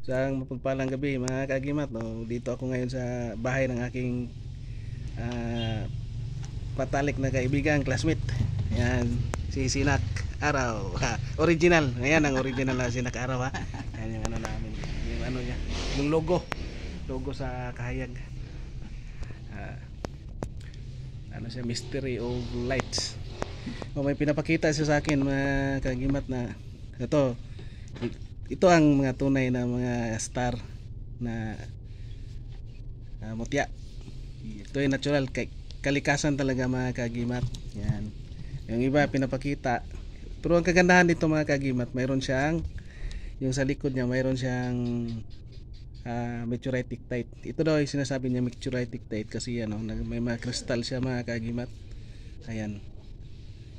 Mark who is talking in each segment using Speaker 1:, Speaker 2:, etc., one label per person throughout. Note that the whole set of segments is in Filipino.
Speaker 1: Sa mapagpalang gabi mga kagimat, no? Dito ako ngayon sa bahay ng aking patalik na kaibigan, classmate. Yan, si Sinak Araw. Original. Ayan ang original na Sinak Araw, ha. Yan yung ano namin. Yung ano niya, yung logo. Logo sa kahayag. Ano siya, Mystery of Lights. May pinapakita siya sa akin mga kagimat na ito ang mga tunay na mga star na mutya. Ito ay natural, kalikasan talaga mga kagimat. Yan. Yung iba pinapakita. Pero ang kagandahan dito mga kagimat, mayroon siyang, yung sa likod niya mayroon siyang meteoritic tide. Ito daw ay sinasabi niya meteoritic tide kasi ano, may mga kristal siya mga kagimat. Ayan.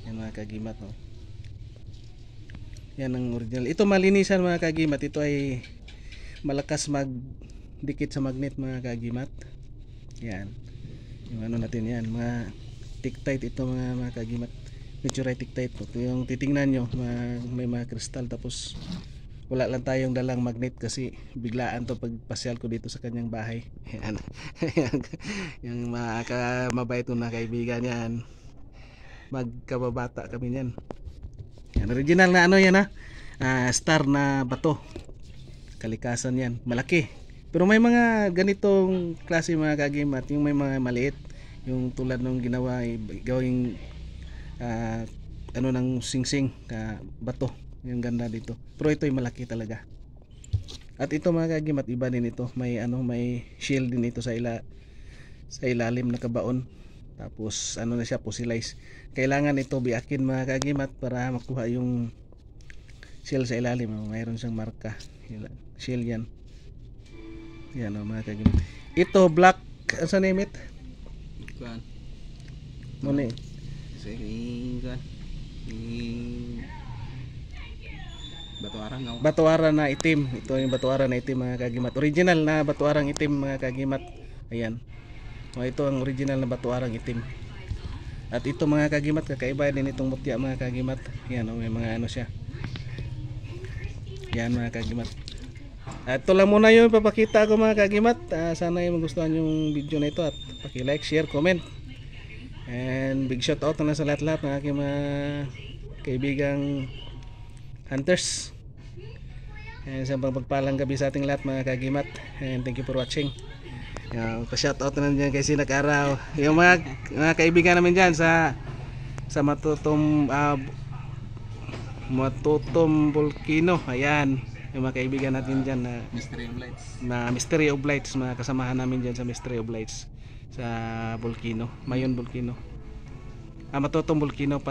Speaker 1: Yan mga kagimat, no. Yan ang original. Ito malinisan mga kagimat. Ito ay malakas magdikit sa magnet mga kagimat. Yan. Yung ano natin yan, mga tiktite ito mga kagimat. Meteoritic tide. Ito yung titingnan nyo, may mga kristal, tapos wala lang tayong dalang magnet kasi biglaan to pagpasyal ko dito sa kanyang bahay. Yan. Yung mga mabait ko na kaibigan yan. Magkababata kami yan. Yan, original na ano yan, ha. Star na bato. Kalikasan yan, malaki. Pero may mga ganitong klase mga kagimat, yung may mga maliit, yung tulad nung ginawa gawing ano ng singsing bato, yung ganda dito. Pero ito ay malaki talaga. At ito mga kagimat, iba din ito, may ano, may shield din ito sa ilalim na kabaon. Tapos ano na siya, fossilize. Kailangan ito biakin mga kagimat para makuha yung shell sa ilalim. Mayroon siyang marka. Shell yan. Yan o mga kagimat. Ito black, asa name it?
Speaker 2: Kuan.
Speaker 1: Muna eh.
Speaker 2: Kuan. Batuaran nga.
Speaker 1: Batuaran na itim. Ito yung batuaran na itim mga kagimat. Original na batuarang itim mga kagimat. Ayan. Ito ang original na batuarang itim. At ito mga kagimat, kakaiba din itong mutya mga kagimat. Yan, may mga ano siya. Yan mga kagimat. At ito lang muna yung papakita ko mga kagimat. Sana yung magustuhan yung video na ito at paki-like, share, comment. And big shout out na sa lahat-lahat ng aking mga kaibigang hunters. And sa pagpalang gabi sa ating lahat mga kagimat. And thank you for watching. Pa-shoutout na dyan kay Sinak Araw. Yung mga kaibigan namin dyan sa Matutom Volcano. Ayan, yung mga kaibigan natin dyan na Mystery of Lights, mga kasamahan namin dyan sa Mystery of Lights sa Volcano, Mayon Volcano, Matutom Volcano.